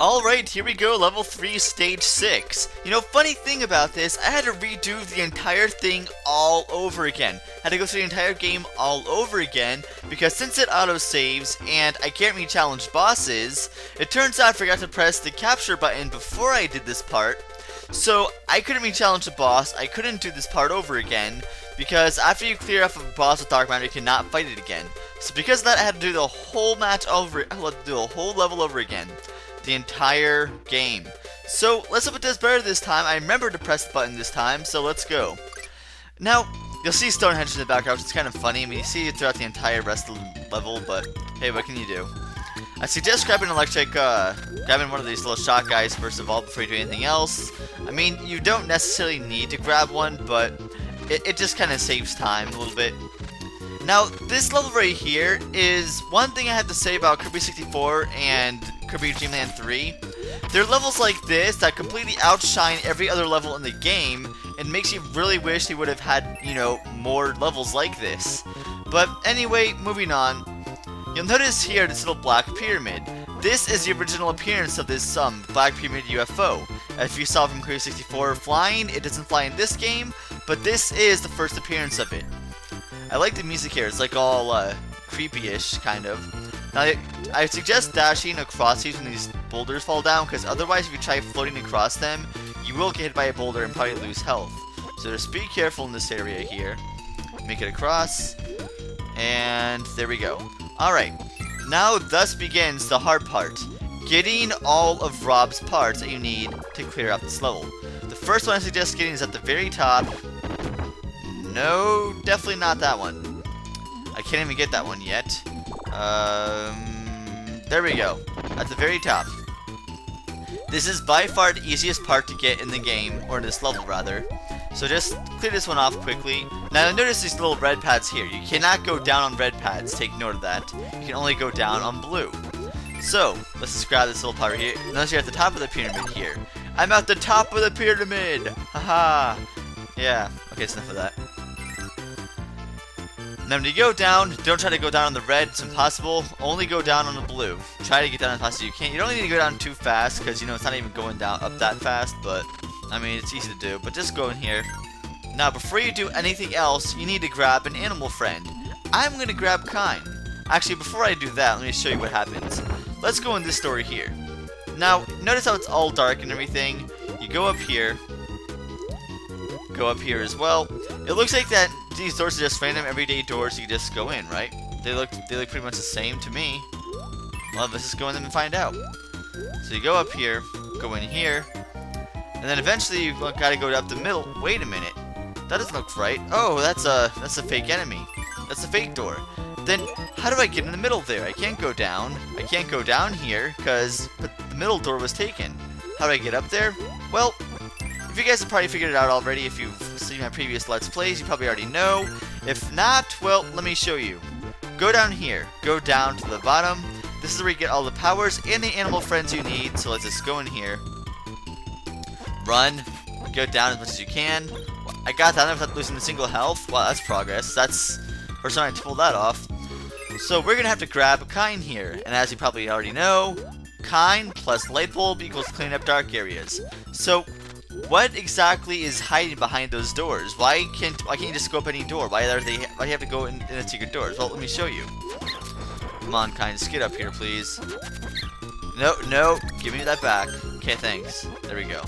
Alright, here we go, level 3, stage 6. You know, funny thing about this, I had to redo the entire thing all over again. I had to go through the entire game all over again, because since it auto-saves, and I can't re-challenge bosses, it turns out I forgot to press the capture button before I did this part. So, I couldn't re-challenge the boss, I couldn't do this part over again, because after you clear off a boss with Dark Matter, you cannot fight it again. So because of that, I had to do the whole match over, I had to do the whole level over again. The entire game. So let's hope it does better this time. I remember to press the button this time, so let's go. Now, you'll see Stonehenge in the background, which is kind of funny. I mean, you see it throughout the entire rest of the level, but hey, what can you do? I suggest grabbing grabbing one of these little shot guys first of all before you do anything else. I mean, you don't necessarily need to grab one, but it just kind of saves time a little bit. Now, this level right here is one thing I have to say about Kirby 64 and Kirby Dream Land 3. They're levels like this that completely outshine every other level in the game and makes you really wish they would have had, you know, more levels like this. But anyway, moving on. You'll notice here this little black pyramid. This is the original appearance of this black pyramid UFO. If you saw from Kirby 64 flying, it doesn't fly in this game, but this is the first appearance of it. I like the music here, it's like all creepy-ish, kind of. Now, I suggest dashing across these when these boulders fall down, because otherwise if you try floating across them, you will get hit by a boulder and probably lose health. So just be careful in this area here. Make it across, and there we go. Alright, now thus begins the hard part. Getting all of Rob's parts that you need to clear out this level. The first one I suggest getting is at the very top. No, definitely not that one. I can't even get that one yet. There we go. At the very top. This is by far the easiest part to get in the game, or in this level rather. So just clear this one off quickly. Now notice these little red pads here. You cannot go down on red pads, take note of that. You can only go down on blue. So, let's just grab this little part here. Notice you're at the top of the pyramid here. I'm at the top of the pyramid! Haha! Yeah, okay, it's enough of that. Now when you go down, don't try to go down on the red, it's impossible. Only go down on the blue. Try to get down as fast as you can. You don't need to go down too fast, because you know it's not even going down up that fast, but I mean it's easy to do. But just go in here. Now before you do anything else, you need to grab an animal friend. I'm gonna grab Kine. Actually, before I do that, let me show you what happens. Let's go in this door here. Now, notice how it's all dark and everything. You go up here. Go up here as well. It looks like that these doors are just random everyday doors you just go in, right? They look pretty much the same to me. Well, let's just go in them and find out. So you go up here, go in here, and then eventually you gotta go up the middle. Wait a minute, that doesn't look right. Oh, that's a fake enemy. That's a fake door. Then how do I get in the middle there? I can't go down. I can't go down here because the middle door was taken. How do I get up there? Well, if you guys have probably figured it out already, if you've seen my previous Let's Plays, you probably already know. If not, well, let me show you. Go down here. Go down to the bottom. This is where you get all the powers and the animal friends you need. So let's just go in here. Run. Go down as much as you can. I got that without losing a single health. Wow, that's progress. That's first time I pulled that off. So we're going to have to grab Kine here. And as you probably already know, Kine plus light bulb equals clean up dark areas. So what exactly is hiding behind those doors? Why can't you just go up any door? Why do you have to go in the secret doors? Well, let me show you. Come on, Kine, just get up here, please. No, give me that back. Okay, thanks. There we go.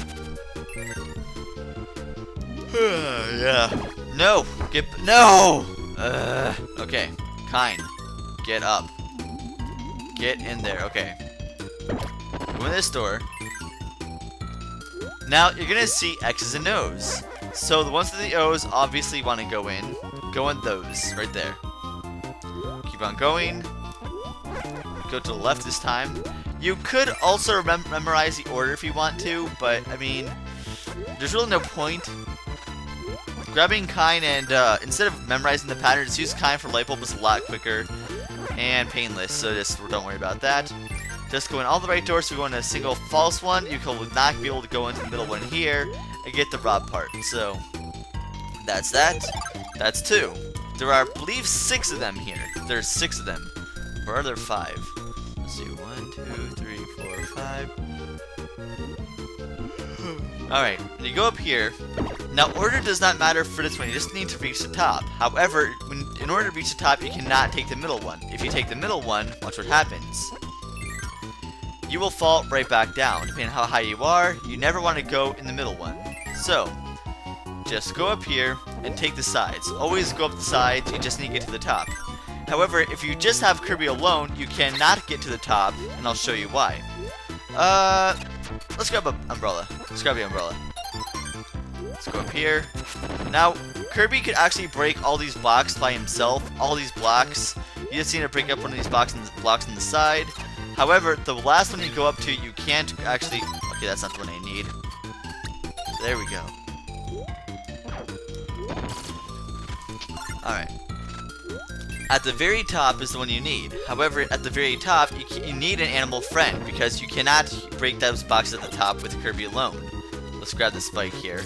Yeah. No, no. Okay, Kine, get up. Get in there. Okay. Go in this door. Now, you're going to see X's and O's. So, the ones with the O's obviously want to go in. Go in those, right there. Keep on going. Go to the left this time. You could also memorize the order if you want to, but, I mean, there's really no point. Grabbing Kine and, instead of memorizing the pattern, just use Kine for light bulb is a lot quicker and painless, so just don't worry about that. Just go in all the right doors. So we go in a single false one. You will not be able to go into the middle one here and get the Rob part. So that's that. That's 2. There are, I believe, 6 of them here. There's 6 of them. Or are there 5? Let's see. 1, 2, 3, 4, 5. Alright, you go up here. Now, order does not matter for this one, you just need to reach the top. However, in order to reach the top, you cannot take the middle one. If you take the middle one, watch what happens. You will fall right back down. Depending on how high you are, you never want to go in the middle one. So, just go up here and take the sides. Always go up the sides, you just need to get to the top. However, if you just have Kirby alone, you cannot get to the top, and I'll show you why. Let's grab an umbrella. Let's grab the umbrella. Let's go up here. Now, Kirby could actually break all these blocks by himself. All these blocks. You just need to break up one of these blocks on the side. However, the last one you go up to, you can't actually... Okay, that's not the one I need. There we go. Alright. At the very top is the one you need. However, at the very top, you need an animal friend, because you cannot break those boxes at the top with Kirby alone. Let's grab the spike here.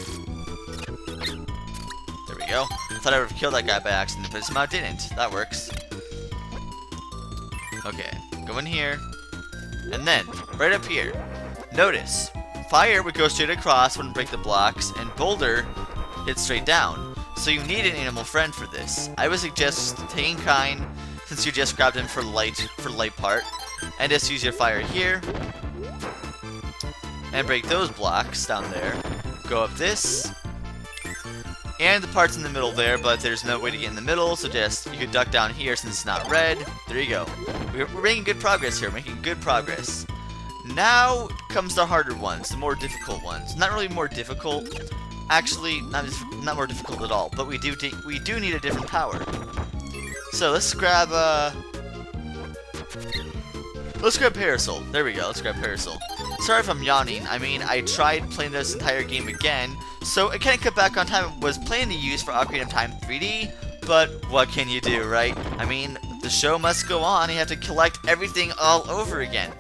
There we go. I thought I would have killed that guy by accident, but somehow didn't. That works. Okay, go in here. And then, right up here, notice, fire would go straight across, wouldn't break the blocks, and boulder hits straight down. So you need an animal friend for this. I would suggest taking Kine, since you just grabbed him for light part, and just use your fire here, and break those blocks down there. Go up this, and the parts in the middle there, but there's no way to get in the middle, so just, you could duck down here since it's not red. There you go. We're making good progress here, making good progress. Now comes the harder ones, the more difficult ones. Not really more difficult. Actually, not more difficult at all, but we do need a different power. So let's grab Parasol. There we go. Let's grab Parasol. Sorry if I'm yawning. I mean, I tried playing this entire game again, so it kind of cut back on time. I was planning to use for Ocarina of Time 3D, but what can you do, right? I mean, the show must go on. You have to collect everything all over again.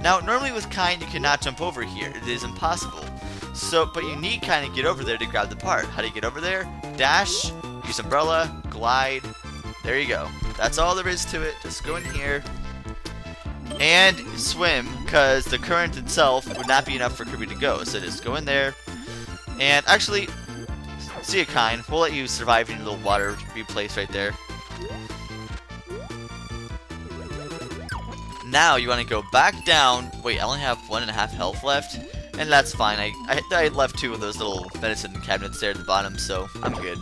Now, normally with Kine, you cannot jump over here. It is impossible. So, but you need kind of get over there to grab the part. How do you get over there? Dash, use umbrella, glide. There you go. That's all there is to it. Just go in here and swim, because the current itself would not be enough for Kirby to go. So just go in there and actually, see you, Kine. We'll let you survive in a little water place right there. Now you want to go back down. Wait, I only have 1.5 health left. And that's fine. I left 2 of those little medicine cabinets there at the bottom, so I'm good.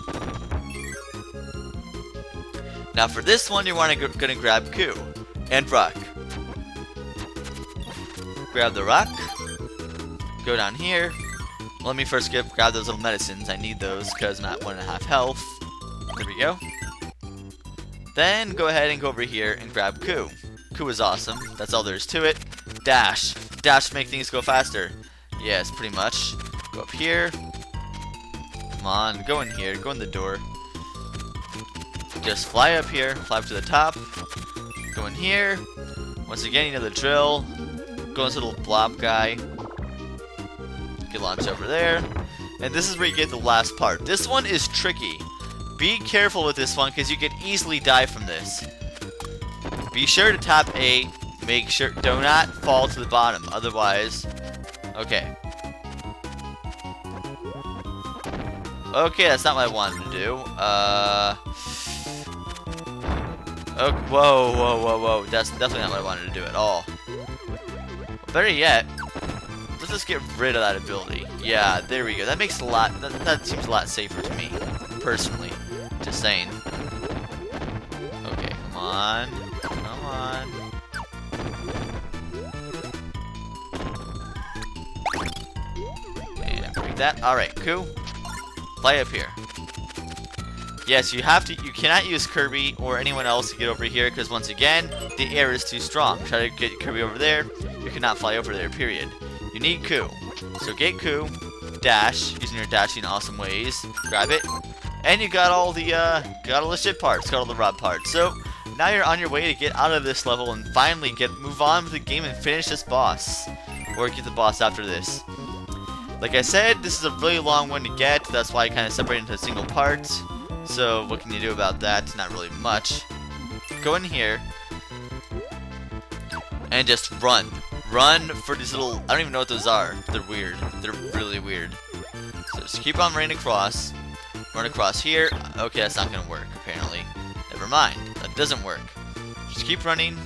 Now for this one, you want to gonna grab Ku and Rock. Grab the rock. Go down here. Let me first grab those little medicines. I need those because I'm at 1.5 health. There we go. Then go ahead and go over here and grab Ku. Ku is awesome. That's all there is to it. Dash. Dash to make things go faster. Yes, pretty much. Go up here. Come on, go in here. Go in the door. Just fly up here. Fly up to the top. Go in here. Once again, you know the drill. Go in this little blob guy. Get launched over there. And this is where you get the last part. This one is tricky. Be careful with this one, because you could easily die from this. Be sure to tap A. Make sure, do not fall to the bottom, otherwise... Okay. Okay, that's not what I wanted to do. Okay, whoa. That's definitely not what I wanted to do at all. Better yet, let's just get rid of that ability. Yeah, there we go. That makes a lot, that seems a lot safer to me, personally. Just saying. Okay, come on. Come on. That. Alright, Ku. Fly up here. Yes, you cannot use Kirby or anyone else to get over here, because once again, the air is too strong. Try to get Kirby over there, you cannot fly over there, period. You need Ku. So get Ku, dash, using your dashing awesome ways, grab it, and you got all the shit parts, got all the rod parts. So, now you're on your way to get out of this level and finally move on with the game and finish this boss. Or get the boss after this. Like I said, this is a really long one to get, that's why I kind of separated into a single part. So, what can you do about that? Not really much. Go in here, and just run. Run for these little, I don't even know what those are. They're weird. They're really weird. So just keep on running across. Run across here. Okay, that's not gonna work, apparently. Never mind. That doesn't work. Just keep running.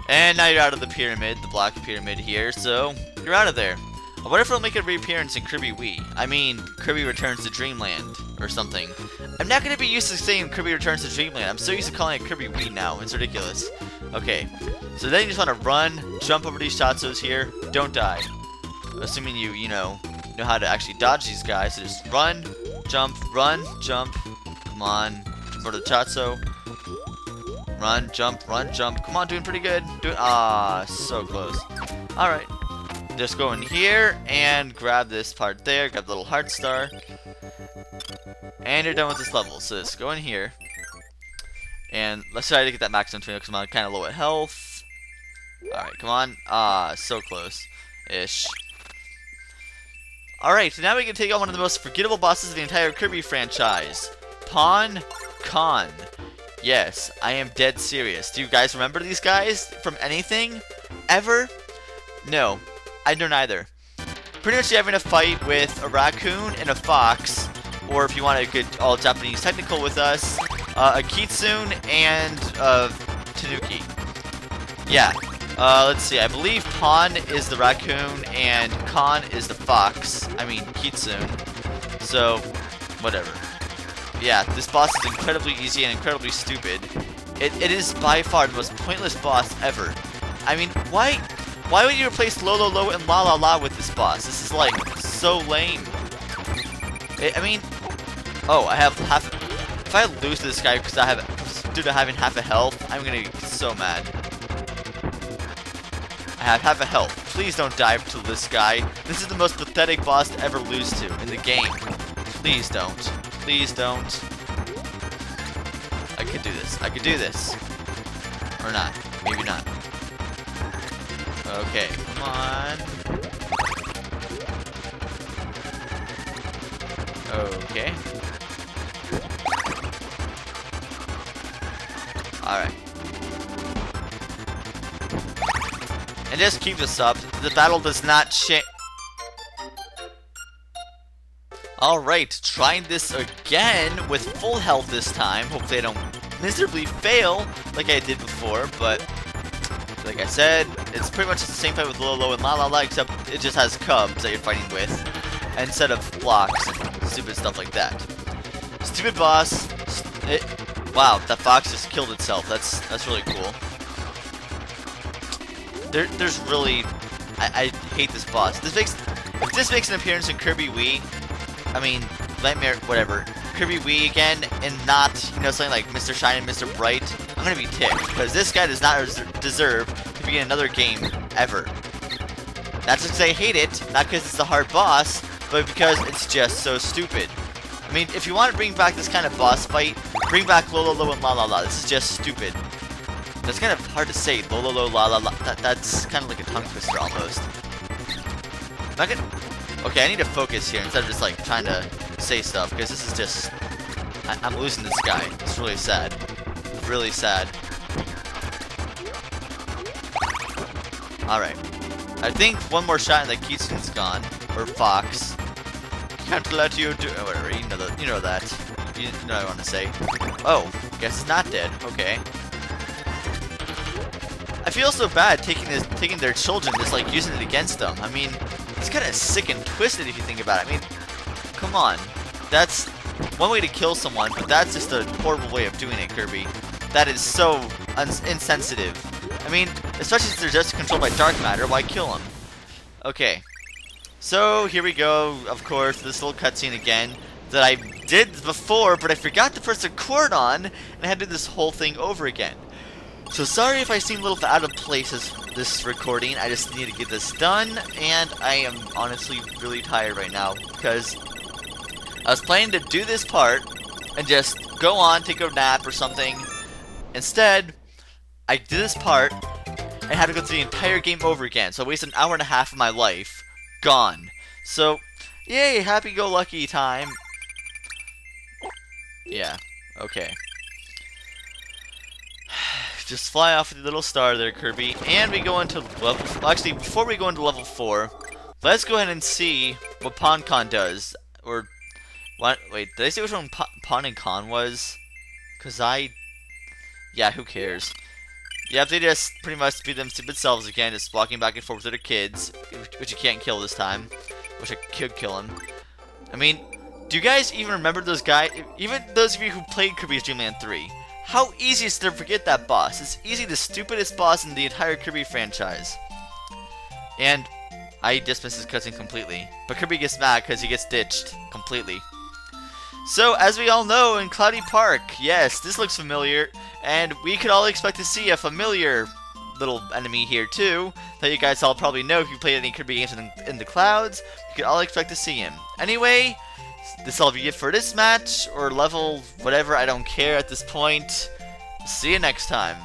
And now you're out of the pyramid, the block pyramid here, so you're out of there. I wonder if it'll make a reappearance in Kirby Wii. I mean, Kirby Returns to Dreamland, or something. I'm not gonna be used to saying Kirby Returns to Dreamland. I'm so used to calling it Kirby Wii now. It's ridiculous. Okay, so then you just wanna run, jump over these Shotsos here, don't die. Assuming you know how to actually dodge these guys, so just run, jump, come on, jump over the Shotso, run, jump, come on, doing pretty good, so close. Alright, just go in here, and grab this part there, grab the little heart star, and you're done with this level, so just go in here, and let's try to get that maximum tornado, because I'm kind of low at health. Alright, come on, so close-ish. Alright, so now we can take on one of the most forgettable bosses of the entire Kirby franchise. Pawn Khan. Yes, I am dead serious. Do you guys remember these guys from anything? Ever? No, I don't either. Pretty much you're having a fight with a raccoon and a fox, or if you want to get all Japanese technical with us, a kitsune and a tanuki. Yeah. Let's see, I believe Pawn is the raccoon and Khan is the fox. I mean, Kitsune. So, whatever. Yeah, this boss is incredibly easy and incredibly stupid. It is by far the most pointless boss ever. I mean, why would you replace Lolo and La La La with this boss? This is, like, so lame. I mean, oh, I have half... If I lose to this guy because due to having half a health, I'm gonna be so mad. I have half a health. Please don't die to this guy. This is the most pathetic boss to ever lose to in the game. Please don't. Please don't. I could do this. I could do this. Or not. Maybe not. Okay, come on. Okay. Alright. And just keep this up. The battle does not change. Alright, trying this again with full health this time. Hopefully I don't miserably fail like I did before, but like I said, it's pretty much the same fight with Lolo and La La La, except it just has cubs that you're fighting with, instead of blocks and stupid stuff like that. Stupid boss. Wow, that fox just killed itself. That's really cool. There's really... I hate this boss. If this makes an appearance in Kirby Wii, I mean, Nightmare, whatever, Kirby Wii again, and not, something like Mr. Shine and Mr. Bright, I'm gonna be ticked, because this guy does not deserve to be in another game, ever. Not because I hate it, not because it's a hard boss, but because it's just so stupid. I mean, if you want to bring back this kind of boss fight, bring back Lolo and La La La. This is just stupid. That's kind of hard to say. Lolo, La La La. That's kind of like a tongue twister almost. Not gonna... Okay, I need to focus here instead of just like trying to say stuff, because this is just... I'm losing this guy. It's really sad. Really sad. Alright. I think one more shot and the Kitsune's gone. Or Fox. Can't let you do... whatever, you know that. You know what I want to say. Oh, guess it's not dead. Okay. I feel so bad taking their children, just like using it against them. I mean, it's kind of sick and twisted if you think about it. I mean, come on. That's one way to kill someone, but that's just a horrible way of doing it, Kirby. That is so insensitive. I mean, especially since they're just controlled by dark matter, why kill them? Okay. So, here we go, of course, this little cutscene again that I did before, but I forgot to press record on, and I had to do this whole thing over again. So sorry if I seem a little out of place as this recording. I just need to get this done, and I am honestly really tired right now, because I was planning to do this part and just go on, take a nap or something. Instead, I did this part and had to go through the entire game over again, so I wasted an hour and a half of my life. Gone. So, yay, happy-go-lucky time. Yeah, okay. Just fly off with the little star there, Kirby. And we go into level... Actually, before we go into level 4, Let's go ahead and see what PonCon does. Or, what? Wait, did I say which one Pon and Con was? Yeah, who cares? Yeah, they just pretty much be them stupid selves again, just walking back and forth with their kids, which you can't kill this time. Wish I could kill him. I mean, do you guys even remember those guys? Even those of you who played Kirby's Dream Land 3. How easy is it to forget that boss? It's easily the stupidest boss in the entire Kirby franchise. And I dismiss his cutscene completely. But Kirby gets mad because he gets ditched completely. So, as we all know, in Cloudy Park, yes, this looks familiar. And we could all expect to see a familiar little enemy here too, that you guys all probably know if you played any Kirby games in the clouds. You could all expect to see him. Anyway, this is all be it for this match, or level, whatever, I don't care at this point. See you next time.